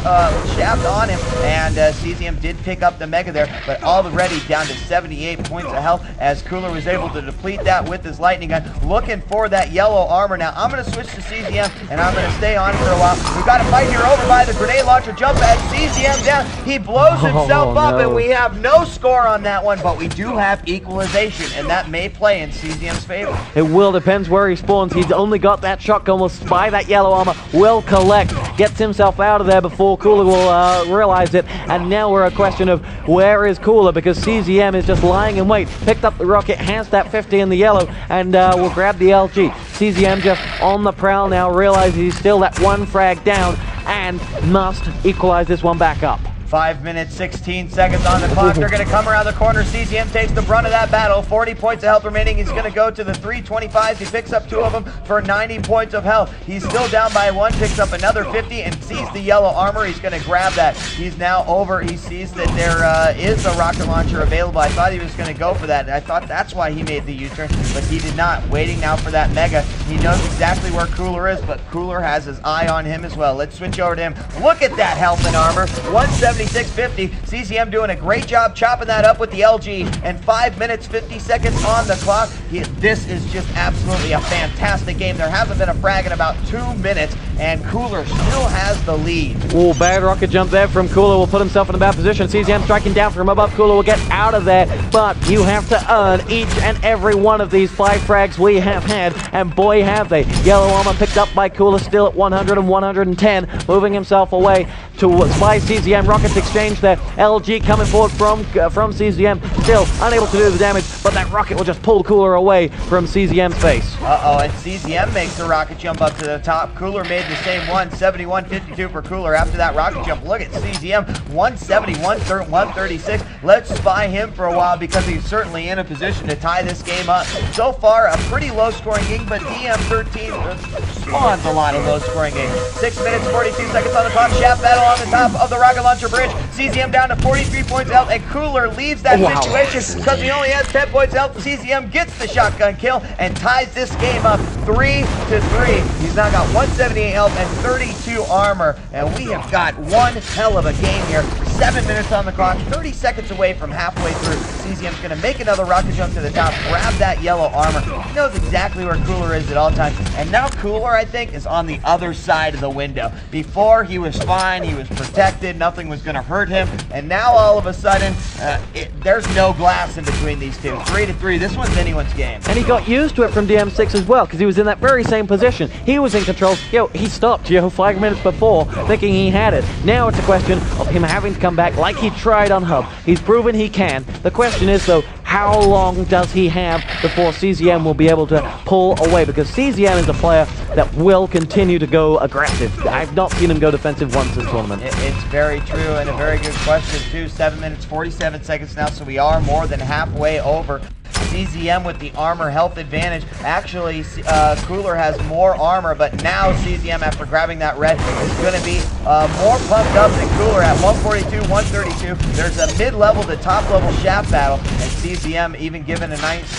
[SPEAKER 2] shaft on him, and CZM did pick up the mega there, but already down to 78 points of health as Cooler was able to deplete that with his lightning gun. Looking for that yellow armor now. I'm going to switch to CZM, and I'm going to stay on for a while. We've got a fight here over by the grenade launcher. Jump at CZM down. He blows himself up, and we have no score on that one, but we do have equalization, and that may play in CZM's favor.
[SPEAKER 1] It will, depends where he spawns. He's only got that shotgun, will spy that yellow armor, will collect, gets himself out of there before Cooler will realize it, and now we're a question of where is Cooler, because CZM is just lying in wait, picked up the rocket, has that 50 in the yellow, and will grab the LG. CZM just on the prowl now, realizes he's still that 1 frag down, and must equalize this one back up.
[SPEAKER 2] 5 minutes, 16 seconds on the clock. They're going to come around the corner. CZM takes the brunt of that battle. 40 points of health remaining. He's going to go to the 325s. He picks up 2 of them for 90 points of health. He's still down by 1, picks up another 50 and sees the yellow armor. He's going to grab that. He's now over. He sees that there is a rocket launcher available. I thought he was going to go for that. I thought that's why he made the U-turn, but he did not. Waiting now for that mega. He knows exactly where Cooler is, but Cooler has his eye on him as well. Let's switch over to him. Look at that health and armor. 176.50. CZM doing a great job chopping that up with the LG, and 5 minutes 50 seconds on the clock. This is just absolutely a fantastic game. There hasn't been a frag in about 2 minutes, and Cooler still has the lead.
[SPEAKER 1] Oh, bad rocket jump there from Cooler. Will put himself in a bad position. CZM striking down from above. Cooler will get out of there, but you have to earn each and every one of these 5 frags we have had, and boy have they. Yellow armor picked up by Cooler, still at 100 and 110, moving himself away. to spy CZM. Rockets exchange there. LG coming forward from CZM, still unable to do the damage, but that rocket will just pull Cooler away from CZM's face.
[SPEAKER 2] Uh-oh, and CZM makes the rocket jump up to the top. Cooler made the same one, 71-52 for Cooler after that rocket jump. Look at CZM, 136. Let's spy him for a while because he's certainly in a position to tie this game up. So far, a pretty low-scoring game, but DM13 spawns a lot of low-scoring games. 6 minutes, 42 seconds on the clock. Shaft battle on the top of the rocket launcher bridge. CZM down to 43 points health, and Cooler leaves that situation because he only has 10 points health. CZM gets the shotgun kill and ties this game up 3-3. He's now got 178 health and 32 armor, and we have got one hell of a game here. 7 minutes on the clock, 30 seconds away from halfway through. CZM's going to make another rocket jump to the top, grab that yellow armor. He knows exactly where Cooler is at all times, and now Cooler, I think, is on the other side of the window. Before, he was fine, he was protected, nothing was going to hurt him, and now all of a sudden, there's no glass in between these two. 3-3, this one's anyone's game.
[SPEAKER 1] And he got used to it from DM6 as well, because he was in that very same position. He was in control. He stopped, 5 minutes before, thinking he had it. Now it's a question of him having to come back like he tried on Hub. He's proven he can. The question is, though, how long does he have before CZM will be able to pull away? Because CZM is a player that will continue to go aggressive. I've not seen him go defensive once this tournament.
[SPEAKER 2] It's very true, and a very good question, too. 7 minutes, 47 seconds now, so we are more than halfway over. CZM with the armor health advantage. Actually, Cooler has more armor, but now CZM, after grabbing that red, is going to be more pumped up than Cooler at 142, 132. There's a mid-level to top-level shaft battle, and CZM even given a nice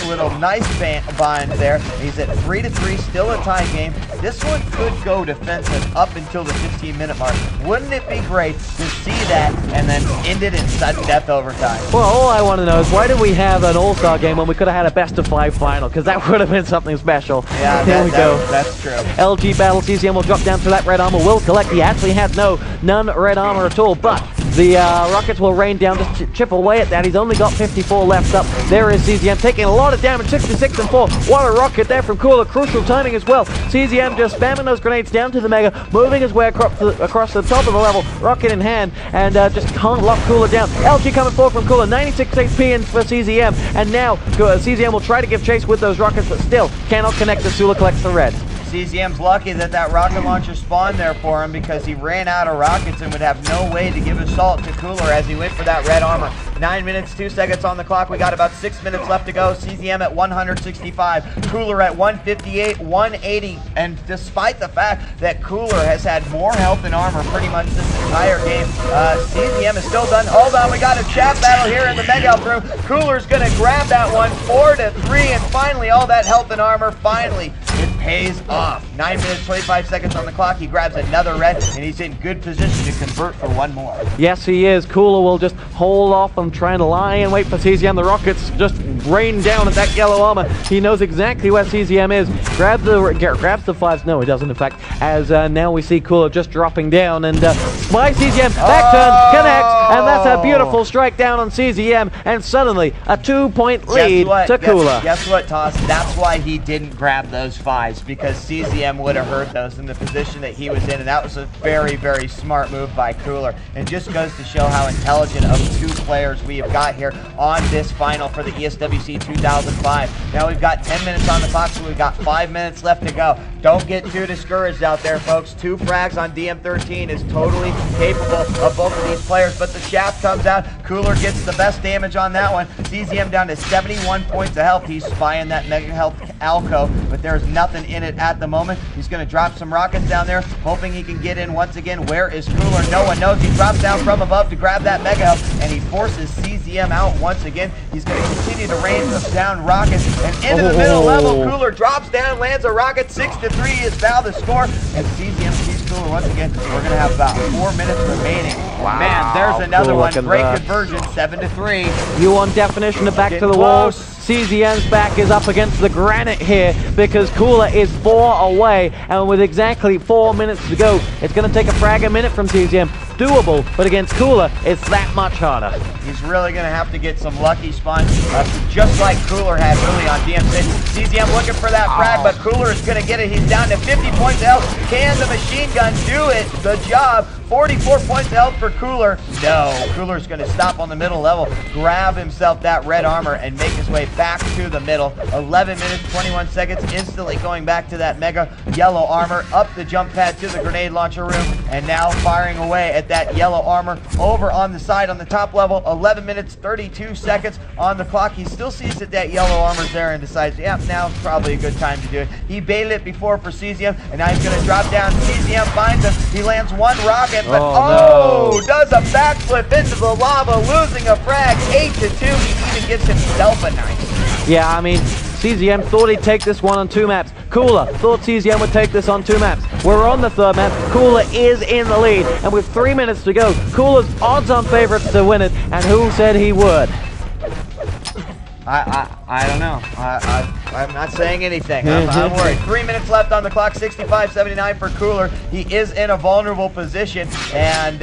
[SPEAKER 2] bind there. He's at 3-3, still a tie game. This one could go defensive up until the 15-minute mark. Wouldn't it be great to see that and then end it in sudden death overtime?
[SPEAKER 1] Well, all I want to know is why did we have an all-star game when we could have had a best-of-5 final? Because that would have been something special.
[SPEAKER 2] Yeah,
[SPEAKER 1] there we go.
[SPEAKER 2] That's true.
[SPEAKER 1] LG battle. CZM will drop down to that red armor. Will collect. He actually had none red armor at all, but the rockets will rain down, just chip away at that. He's only got 54 left up. There is CZM taking a lot of damage, 66 and 4. What a rocket there from Cooler. Crucial timing as well. CZM just spamming those grenades down to the Mega, moving his way across the top of the level, rocket in hand, and just can't lock Cooler down. LG coming forward from Cooler, 96 HP in for CZM, and now CZM will try to give chase with those rockets, but still cannot connect as Sula collects the red.
[SPEAKER 2] CZM's lucky that rocket launcher spawned there for him because he ran out of rockets and would have no way to give assault to Cooler as he went for that red armor. 9 minutes, 2 seconds on the clock. We got about 6 minutes left to go. CZM at 165, Cooler at 158, 180, and despite the fact that Cooler has had more health and armor pretty much this entire game, CZM is still done. Hold on, we got a chat battle here in the Mega Health room. Cooler's gonna grab that one, 4-3, and finally all that health and armor, finally, it pays off. 9 minutes, 25 seconds on the clock. He grabs another red, and he's in good position to convert for one more.
[SPEAKER 1] Yes, he is. Cooler will just hold off on trying to lie and wait for CZM. The rockets just rain down at that yellow armor. He knows exactly where CZM is. Grabs the fives. No, he doesn't, in fact, as now we see Cooler just dropping down, and spy CZM, back turn, connects, and that's a beautiful strike down on CZM, and suddenly a 2-point lead to Cooler.
[SPEAKER 2] Guess what, Toss? That's why he didn't grab those fives, because CZM would have heard those in the position that he was in, and that was a very, very smart move by Cooler. And just goes to show how intelligent of two players we have got here on this final for the ESWC 2005. Now we've got 10 minutes on the clock, so we've got 5 minutes left to go. Don't get too discouraged out there, folks. 2 frags on DM13 is totally capable of both of these players, but the shaft comes out. Cooler gets the best damage on that one. CZM down to 71 points of health. He's spying that Mega Health Alco, but there's nothing in it at the moment. He's going to drop some rockets down there, hoping he can get in once again. Where is Cooler? No one knows. He drops down from above to grab that Mega Health, and he forces CZM out once again. He's going to continue to rain down rockets, and into the middle level, Cooler drops down, lands a rocket. 6-3 is now the score, and CZM sees Cooler once again. We're going to have about 4 minutes remaining.
[SPEAKER 1] Wow.
[SPEAKER 2] Man, there's another
[SPEAKER 1] Cool
[SPEAKER 2] one. Great
[SPEAKER 1] convert.
[SPEAKER 2] conversion, 7-3.
[SPEAKER 1] You want definition of back to the wall. CZM's back is up against the granite here because Cooler is 4 away, and with exactly 4 minutes to go, it's going to take a frag a minute from CZM. Doable, but against Cooler, it's that much harder.
[SPEAKER 2] He's really going to have to get some lucky spawns, just like Cooler had really on DM6. CZM looking for that frag, but Cooler is going to get it. He's down to 50 points of health. Can the machine gun do it? The job. 44 points of health for Cooler. No, Cooler's going to stop on the middle level, grab himself that red armor, and make his way back to the middle. 11 minutes, 21 seconds, instantly going back to that mega yellow armor, up the jump pad to the grenade launcher room, and now firing away at that yellow armor over on the side on the top level. 11 minutes, 32 seconds on the clock. He still sees that yellow armor's there and decides, yeah, now's probably a good time to do it. He baited it before for CZM, and now he's going to drop down. CZM finds him. He lands one rocket, but
[SPEAKER 1] no.
[SPEAKER 2] Does a backflip into the lava, losing a frag. 8-2. He even gives himself a nice.
[SPEAKER 1] Yeah, I mean, CZM thought he'd take this one on 2 maps. Cooler thought CZM would take this on 2 maps. We're on the 3rd map. Cooler is in the lead, and with 3 minutes to go, Cooler's odds-on favorites to win it, and who said he would?
[SPEAKER 2] I don't know. I'm not saying anything. I'm worried. 3 minutes left on the clock. 65-79 for Cooler. He is in a vulnerable position, and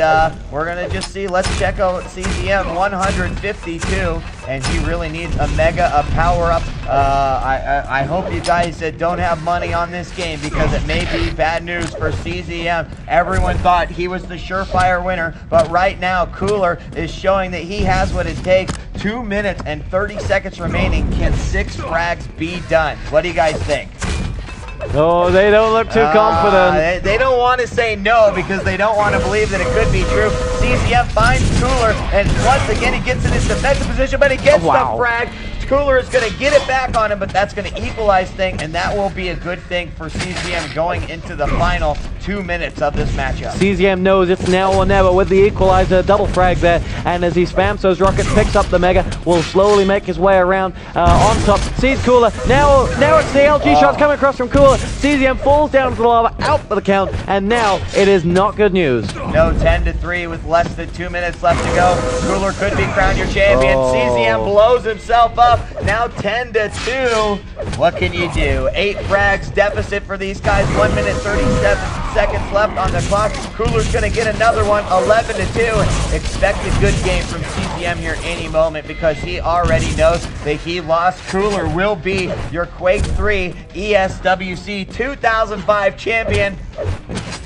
[SPEAKER 2] we're gonna just see. Let's check out CZM 152, and he really needs a mega power up. I hope you guys don't have money on this game because it may be bad news for CZM. Everyone thought he was the surefire winner, but right now Cooler is showing that he has what it takes. 2 minutes and 30 seconds remaining. Can 6 frags be done? What do you guys think?
[SPEAKER 1] Oh, they don't look too confident.
[SPEAKER 2] They don't want to say no because they don't want to believe that it could be true. CZM finds Cooler, and once again he gets in his defensive position, but he gets the frag. Cooler is going to get it back on him, but that's going to equalize things, and that will be a good thing for CZM going into the final 2 minutes of this matchup.
[SPEAKER 1] CZM knows it's now or never with the equalizer double frag there, and as he spams those rockets, picks up the mega, will slowly make his way around on top, sees Cooler. Now it's the LG shots coming across from Cooler. CZM falls down to the lava, out for the count, and now it is not good news.
[SPEAKER 2] No, 10-3 with less than 2 minutes left to go. Cooler could be crowned your champion. CZM blows himself up. Now 10-2. What can you do? 8 frags deficit for these guys. 1 minute 37 seconds left on the clock. Cooler's going to get another one. 11-2. Expect a good game from CZM here any moment because he already knows that he lost. Cooler will be your Quake3 ESWC 2005 champion.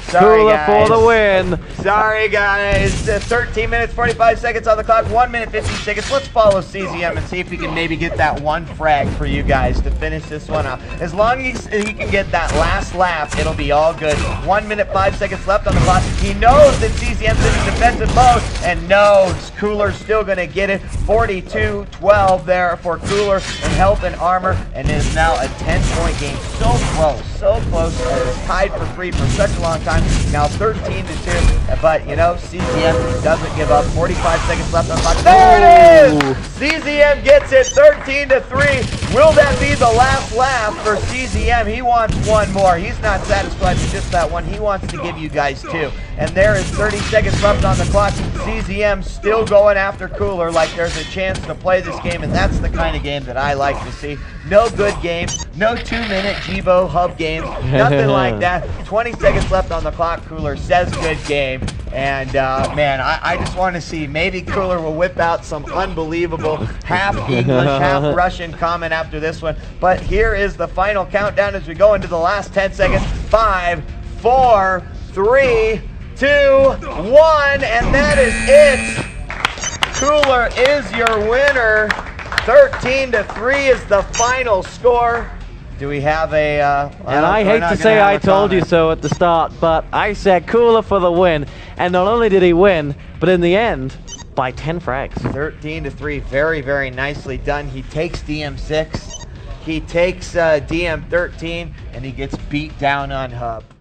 [SPEAKER 2] Sorry,
[SPEAKER 1] Cooler
[SPEAKER 2] guys.
[SPEAKER 1] for the win.
[SPEAKER 2] Sorry, guys. 13 minutes, 45 seconds on the clock. 1 minute, 15 seconds. Let's follow CZM and see if he can maybe get that one frag for you guys to finish this one out. As long as he can get that last lap, it'll be all good. 1 minute, 5 seconds left on the clock. He knows that CZM's in defensive mode and knows Cooler's still going to get it. 42-12 there for Cooler in health and armor, and it is now a 10-point game. So close. It is tied for 3 for such a long time. Now 13-2, but you know, CZM doesn't give up. 45 seconds left on the clock. There it is! CZM gets it, 13-3. Will that be the last lap for CZM? He wants one more. He's not satisfied with just that one. He wants to give you guys 2. And there is 30 seconds left on the clock. CZM still going after Cooler like there's a chance to play this game, and that's the kind of game that I like to see. No good games, no 2-minute Jibo hub games, nothing like that. 20 seconds left on the clock. Cooler says good game, and man, I just want to see maybe Cooler will whip out some unbelievable half English, half Russian comment after this one. But here is the final countdown as we go into the last 10 seconds. 5, 4, 3, 2, 1, and that is it. Cooler is your winner. 13-3 is the final score. Do we have a...
[SPEAKER 1] and I hate to say I told you so at the start, but I said Cooler for the win. And not only did he win, but in the end, by 10 frags.
[SPEAKER 2] 13-3, very, very nicely done. He takes DM6, he takes DM13, and he gets beat down on hub.